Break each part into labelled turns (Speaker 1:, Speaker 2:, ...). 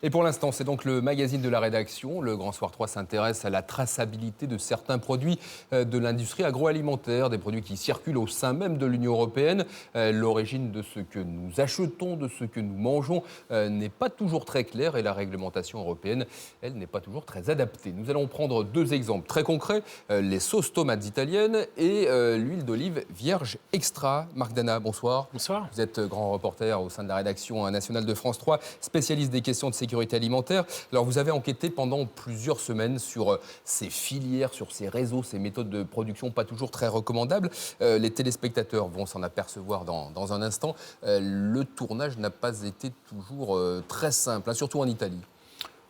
Speaker 1: Et pour l'instant, c'est donc le magazine de la rédaction. Le Grand Soir 3 s'intéresse à la traçabilité de certains produits de l'industrie agroalimentaire, des produits qui circulent au sein même de l'Union européenne. L'origine de ce que nous achetons, de ce que nous mangeons, n'est pas toujours très claire et la réglementation européenne, elle, n'est pas toujours très adaptée. Nous allons prendre deux exemples très concrets, les sauces tomates italiennes et l'huile d'olive vierge extra. Marc Dana, bonsoir.
Speaker 2: Bonsoir.
Speaker 1: Vous êtes grand reporter au sein de la rédaction nationale de France 3, spécialiste des questions de sécurité alimentaire. Alors vous avez enquêté pendant plusieurs semaines sur ces filières, sur ces réseaux, ces méthodes de production pas toujours très recommandables. Les téléspectateurs vont s'en apercevoir dans un instant. Le tournage n'a pas été toujours très simple, hein, surtout en Italie.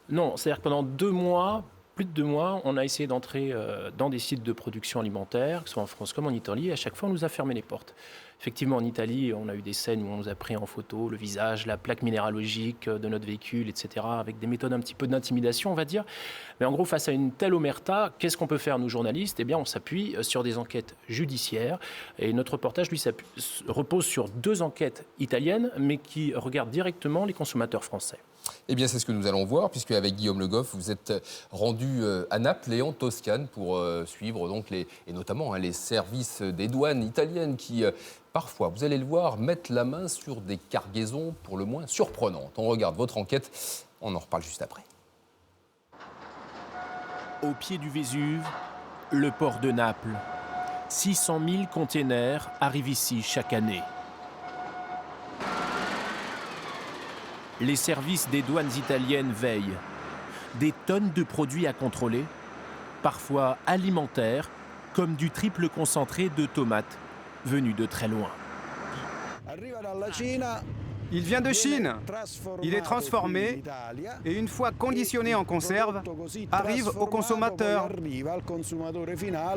Speaker 2: Non, c'est-à-dire que pendant 2 mois, plus de 2 mois, on a essayé d'entrer dans des sites de production alimentaire, que ce soit en France comme en Italie, et à chaque fois on nous a fermé les portes. Effectivement, en Italie, on a eu des scènes où on nous a pris en photo le visage, la plaque minéralogique de notre véhicule, etc., avec des méthodes un petit peu d'intimidation, on va dire. Mais en gros, face à une telle omerta, qu'est-ce qu'on peut faire, nous, journalistes ? Eh bien, on s'appuie sur des enquêtes judiciaires. Et notre reportage, lui, repose sur 2 enquêtes italiennes, mais qui regardent directement les consommateurs français.
Speaker 1: Eh bien, c'est ce que nous allons voir, puisque avec Guillaume Le Goff, vous êtes rendu à Naples et en Toscane pour suivre donc et notamment les services des douanes italiennes qui, parfois, vous allez le voir, mettent la main sur des cargaisons pour le moins surprenantes. On regarde votre enquête, on en reparle juste après.
Speaker 2: Au pied du Vésuve, le port de Naples. 600 000 containers arrivent ici chaque année. Les services des douanes italiennes veillent. Des tonnes de produits à contrôler, parfois alimentaires, comme du triple concentré de tomates, venu de très loin.
Speaker 3: Il vient de Chine. Il est transformé et une fois conditionné en conserve, arrive au consommateur.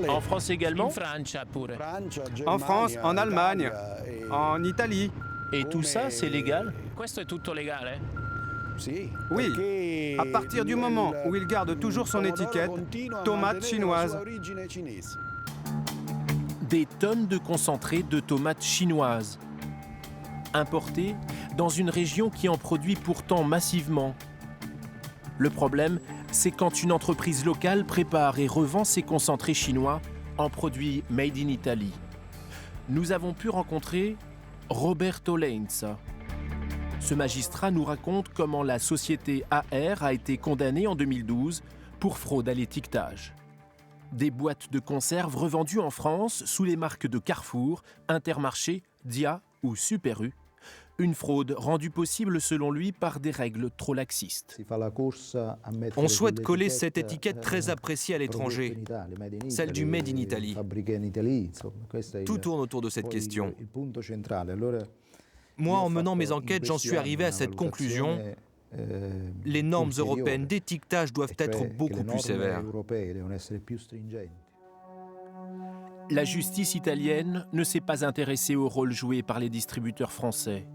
Speaker 2: En France également ?
Speaker 3: En France, en Allemagne, en Italie.
Speaker 2: Et tout ça, c'est légal ?
Speaker 3: Oui, à partir du moment où il garde toujours son étiquette, tomate chinoise.
Speaker 2: Des tonnes de concentré de tomates chinoises, importées dans une région qui en produit pourtant massivement. Le problème, c'est quand une entreprise locale prépare et revend ses concentrés chinois en produits made in Italy. Nous avons pu rencontrer Roberto Leinza. Ce magistrat nous raconte comment la société AR a été condamnée en 2012 pour fraude à l'étiquetage. Des boîtes de conserve revendues en France sous les marques de Carrefour, Intermarché, Dia ou Super U. Une fraude rendue possible selon lui par des règles trop laxistes.
Speaker 4: On souhaite coller cette étiquette très appréciée à l'étranger, celle du Made in Italy. Tout tourne autour de cette question. Moi, en menant mes enquêtes, j'en suis arrivé à cette conclusion. Les normes européennes d'étiquetage doivent être beaucoup plus sévères.
Speaker 2: La justice italienne ne s'est pas intéressée au rôle joué par les distributeurs français.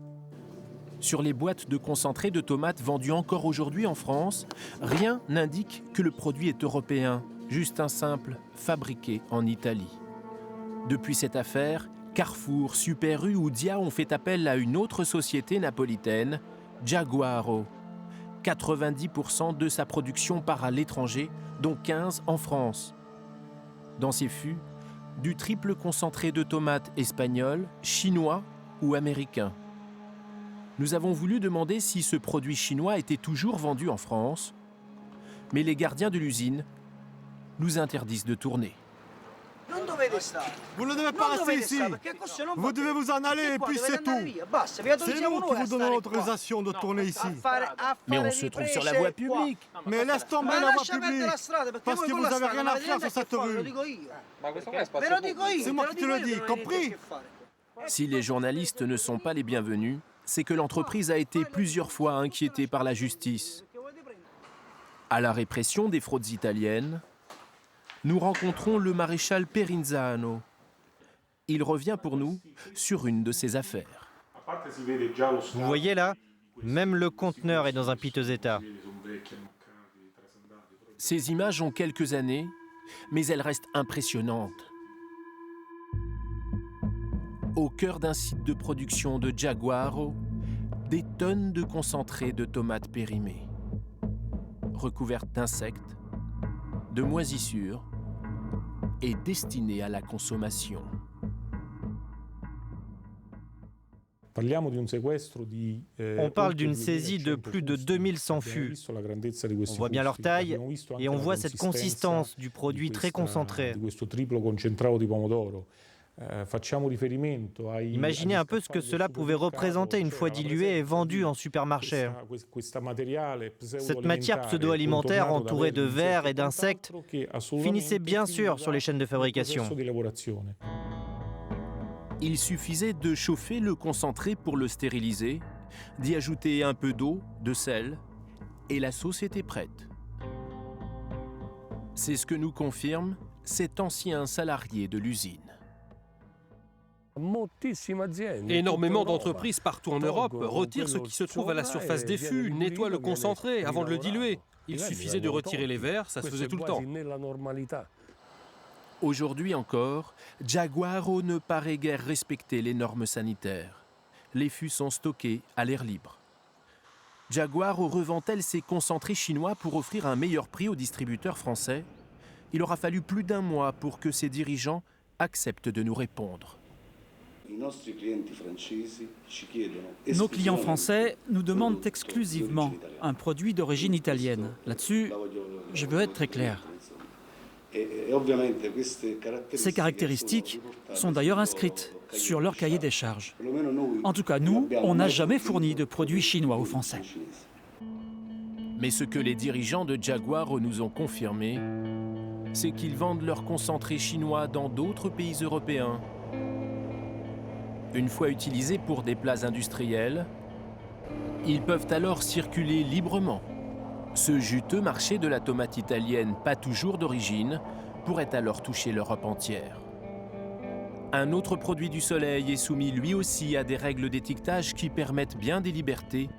Speaker 2: Sur les boîtes de concentré de tomates vendues encore aujourd'hui en France, rien n'indique que le produit est européen, juste un simple fabriqué en Italie. Depuis cette affaire, Carrefour, Super U ou Dia ont fait appel à une autre société napolitaine, Giaguaro. 90% de sa production part à l'étranger, dont 15% en France. Dans ces fûts, du triple concentré de tomates espagnoles, chinois ou américains. Nous avons voulu demander si ce produit chinois était toujours vendu en France, mais les gardiens de l'usine nous interdisent de tourner.
Speaker 5: Vous ne devez pas rester ici. Vous devez vous en aller et puis c'est tout. C'est nous qui vous donnons l'autorisation de tourner ici.
Speaker 2: Mais on se trouve sur la voie publique.
Speaker 5: Mais laisse tomber la voie publique. Parce que vous n'avez rien à faire sur cette rue. C'est moi qui te le dis, compris ?
Speaker 2: Si les journalistes ne sont pas les bienvenus, c'est que l'entreprise a été plusieurs fois inquiétée par la justice. À la répression des fraudes italiennes, nous rencontrons le maréchal Perinzano. Il revient pour nous sur une de ses affaires.
Speaker 6: Vous voyez là, même le conteneur est dans un piteux état.
Speaker 2: Ces images ont quelques années, mais elles restent impressionnantes. Au cœur d'un site de production de Giaguaro, des tonnes de concentré de tomates périmées. recouverte d'insectes, de moisissures et destinée à la consommation.
Speaker 6: On parle d'une saisie de plus de 2100 fûts. On voit bien leur taille et on voit cette consistance du produit très concentré. Imaginez un peu ce que cela pouvait représenter une fois dilué et vendu en supermarché. Cette matière pseudo-alimentaire entourée de vers et d'insectes finissait bien sûr sur les chaînes de fabrication.
Speaker 2: Il suffisait de chauffer le concentré pour le stériliser, d'y ajouter un peu d'eau, de sel, et la sauce était prête. C'est ce que nous confirme cet ancien salarié de l'usine.
Speaker 7: Énormément d'entreprises partout en Europe retirent ce qui se trouve à la surface des fûts, nettoient le concentré avant de le diluer. Il suffisait de retirer les verres, ça se faisait tout le temps.
Speaker 2: Aujourd'hui encore, Giaguaro ne paraît guère respecter les normes sanitaires. Les fûts sont stockés à l'air libre. Giaguaro revend-elle ses concentrés chinois pour offrir un meilleur prix aux distributeurs français? Il aura fallu plus d'un mois pour que ses dirigeants acceptent de nous répondre.
Speaker 8: Nos clients français nous demandent exclusivement un produit d'origine italienne. Là-dessus, je veux être très clair. Ces caractéristiques sont d'ailleurs inscrites sur leur cahier des charges. En tout cas, nous, on n'a jamais fourni de produits chinois aux Français.
Speaker 2: Mais ce que les dirigeants de Giaguaro nous ont confirmé, c'est qu'ils vendent leurs concentrés chinois dans d'autres pays européens. Une fois utilisés pour des plats industriels, ils peuvent alors circuler librement. Ce juteux marché de la tomate italienne, pas toujours d'origine, pourrait alors toucher l'Europe entière. Un autre produit du soleil est soumis lui aussi à des règles d'étiquetage qui permettent bien des libertés,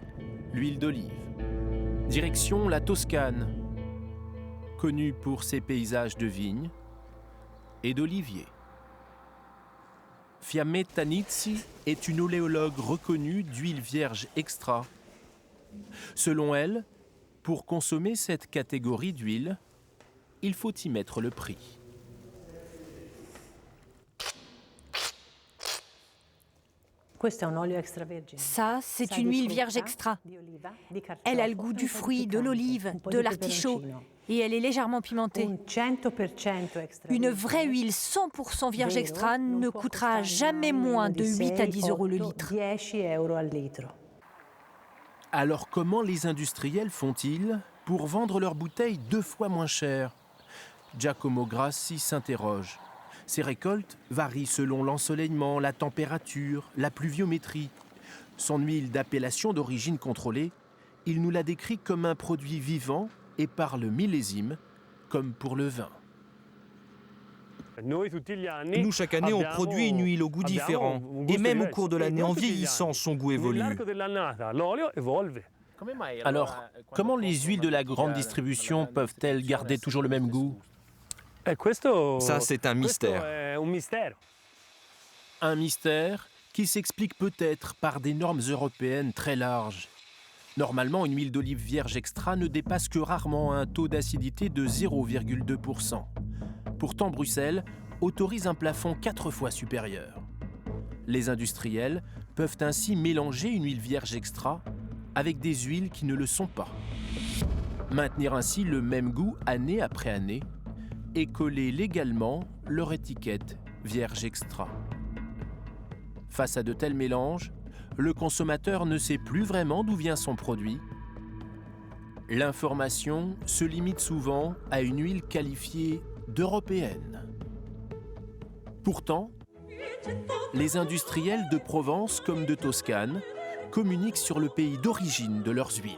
Speaker 2: l'huile d'olive. Direction la Toscane, connue pour ses paysages de vignes et d'oliviers. Fiammetta Nizzi est une oléologue reconnue d'huile vierge extra. Selon elle, pour consommer cette catégorie d'huile, il faut y mettre le prix.
Speaker 9: Ça, c'est une huile vierge extra. Elle a le goût du fruit, de l'olive, de l'artichaut et elle est légèrement pimentée. Une vraie huile 100% vierge extra ne coûtera jamais moins de 8 à 10 € le litre.
Speaker 2: Alors comment les industriels font-ils pour vendre leurs bouteilles 2 fois moins cher? Giacomo Grassi s'interroge. Ces récoltes varient selon l'ensoleillement, la température, la pluviométrie. Son huile d'appellation d'origine contrôlée, il nous la décrit comme un produit vivant et parle millésime, comme pour le vin.
Speaker 4: Nous, chaque année, on produit une huile au goût différent. Et même au cours de l'année, en vieillissant, son goût évolue.
Speaker 2: Alors, comment les huiles de la grande distribution peuvent-elles garder toujours le même goût?
Speaker 4: Ça, c'est un mystère.
Speaker 2: Un mystère qui s'explique peut-être par des normes européennes très larges. Normalement, une huile d'olive vierge extra ne dépasse que rarement un taux d'acidité de 0,2%. Pourtant, Bruxelles autorise un plafond 4 fois supérieur. Les industriels peuvent ainsi mélanger une huile vierge extra avec des huiles qui ne le sont pas. Maintenir ainsi le même goût année après année et coller légalement leur étiquette vierge extra. Face à de tels mélanges, le consommateur ne sait plus vraiment d'où vient son produit. L'information se limite souvent à une huile qualifiée d'européenne. Pourtant, les industriels de Provence comme de Toscane communiquent sur le pays d'origine de leurs huiles.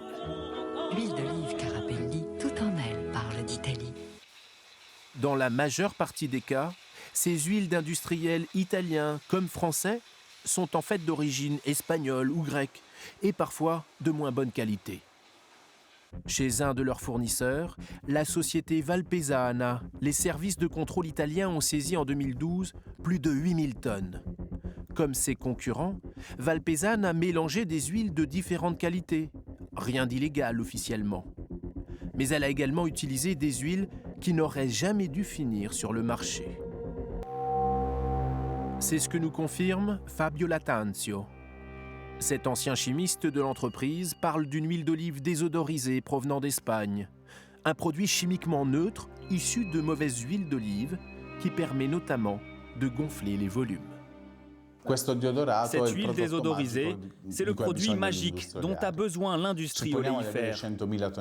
Speaker 10: L'huile d'olive Carapelli, tout en elle parle d'Italie.
Speaker 2: Dans la majeure partie des cas, ces huiles d'industriels italiens comme français sont en fait d'origine espagnole ou grecque et parfois de moins bonne qualité. Chez un de leurs fournisseurs, la société Valpesana, les services de contrôle italiens ont saisi en 2012 plus de 8000 tonnes. Comme ses concurrents, Valpesana a mélangé des huiles de différentes qualités. Rien d'illégal officiellement. Mais elle a également utilisé des huiles qui n'auraient jamais dû finir sur le marché. C'est ce que nous confirme Fabio Lattanzio. Cet ancien chimiste de l'entreprise parle d'une huile d'olive désodorisée provenant d'Espagne, un produit chimiquement neutre issu de mauvaises huiles d'olive qui permet notamment de gonfler les volumes.
Speaker 11: Cette huile désodorisée, c'est le produit magique dont a besoin l'industrie oléifère.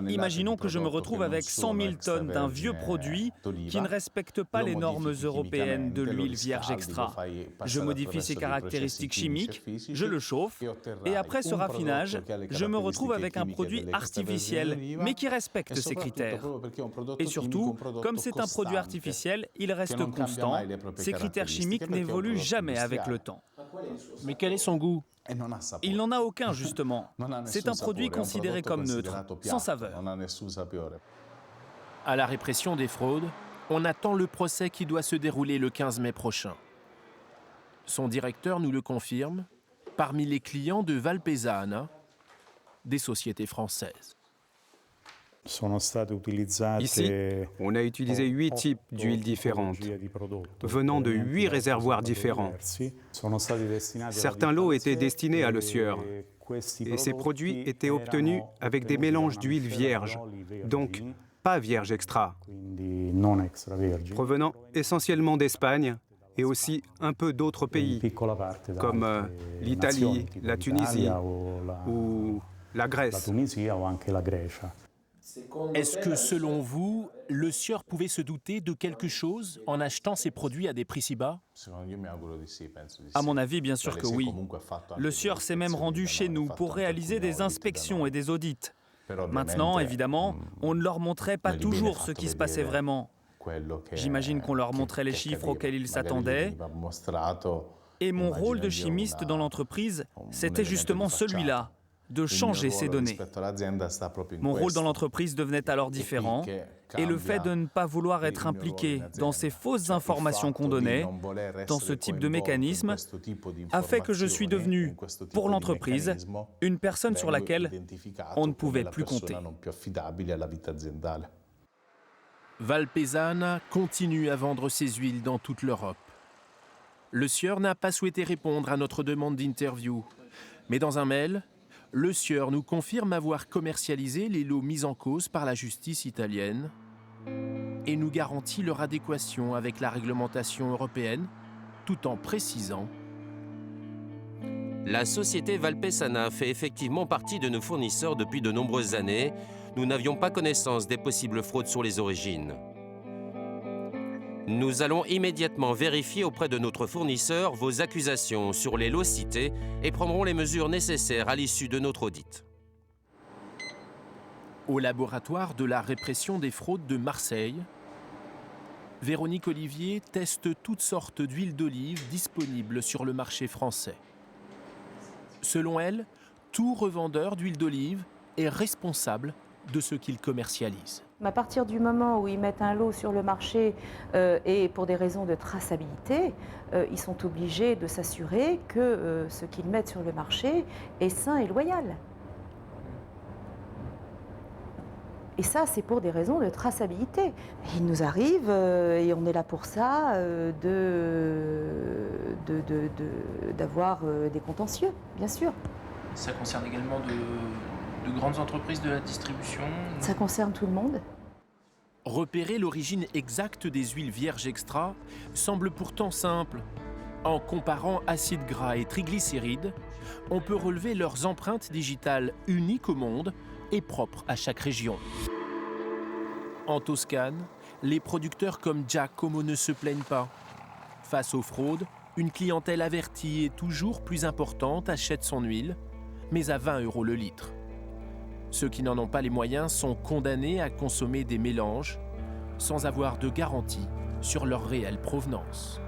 Speaker 11: Imaginons que je me retrouve avec 100 000 tonnes d'un vieux produit qui ne respecte pas les normes européennes de l'huile vierge extra. Je modifie ses caractéristiques chimiques, je le chauffe, et après ce raffinage, je me retrouve avec un produit artificiel, mais qui respecte ces critères. Et surtout, comme c'est un produit artificiel, il reste constant, ces critères chimiques n'évoluent jamais avec le temps.
Speaker 2: Mais quel est son goût?
Speaker 11: Il n'en a aucun, justement. C'est un produit considéré comme neutre, sans saveur.
Speaker 2: À la répression des fraudes, on attend le procès qui doit se dérouler le 15 mai prochain. Son directeur nous le confirme, parmi les clients de Valpesana, des sociétés françaises.
Speaker 3: Ici, on a utilisé 8 types d'huiles différentes, venant de 8 réservoirs différents. Certains lots étaient destinés à l'ossueur, et ces produits étaient obtenus avec des mélanges d'huile vierge, donc pas vierge extra, provenant essentiellement d'Espagne et aussi un peu d'autres pays, comme l'Italie, la Tunisie ou la Grèce.
Speaker 2: Est-ce que, selon vous, le sieur pouvait se douter de quelque chose en achetant ces produits à des prix si bas?
Speaker 11: À mon avis, bien sûr que oui. Le sieur s'est même rendu chez nous pour réaliser des inspections et des audits. Maintenant, évidemment, on ne leur montrait pas toujours ce qui se passait vraiment. J'imagine qu'on leur montrait les chiffres auxquels ils s'attendaient. Et mon rôle de chimiste dans l'entreprise, c'était justement celui-là, de changer ces données. Mon rôle dans l'entreprise devenait alors différent, et le fait de ne pas vouloir être impliqué dans ces fausses informations qu'on donnait, dans ce type de mécanisme, a fait que je suis devenu, pour l'entreprise, une personne sur laquelle on ne pouvait plus compter.
Speaker 2: Valpesana continue à vendre ses huiles dans toute l'Europe. Le sieur n'a pas souhaité répondre à notre demande d'interview, mais dans un mail, le sieur nous confirme avoir commercialisé les lots mis en cause par la justice italienne et nous garantit leur adéquation avec la réglementation européenne, tout en précisant:
Speaker 12: la société Valpesana fait effectivement partie de nos fournisseurs depuis de nombreuses années. Nous n'avions pas connaissance des possibles fraudes sur les origines. Nous allons immédiatement vérifier auprès de notre fournisseur vos accusations sur les lots cités et prendrons les mesures nécessaires à l'issue de notre audit.
Speaker 2: Au laboratoire de la répression des fraudes de Marseille, Véronique Olivier teste toutes sortes d'huiles d'olive disponibles sur le marché français. Selon elle, tout revendeur d'huile d'olive est responsable de ce qu'il commercialise.
Speaker 13: À partir du moment où ils mettent un lot sur le marché et pour des raisons de traçabilité, ils sont obligés de s'assurer que ce qu'ils mettent sur le marché est sain et loyal. Et ça, c'est pour des raisons de traçabilité. Il nous arrive, et on est là pour ça, d'avoir des contentieux, bien sûr.
Speaker 14: Ça concerne également de grandes entreprises de la distribution?
Speaker 13: Ça concerne tout le monde.
Speaker 2: Repérer l'origine exacte des huiles vierges extra semble pourtant simple. En comparant acides gras et triglycérides, on peut relever leurs empreintes digitales uniques au monde et propres à chaque région. En Toscane, les producteurs comme Giacomo ne se plaignent pas. Face aux fraudes, une clientèle avertie et toujours plus importante achète son huile, mais à 20 € le litre. Ceux qui n'en ont pas les moyens sont condamnés à consommer des mélanges sans avoir de garantie sur leur réelle provenance.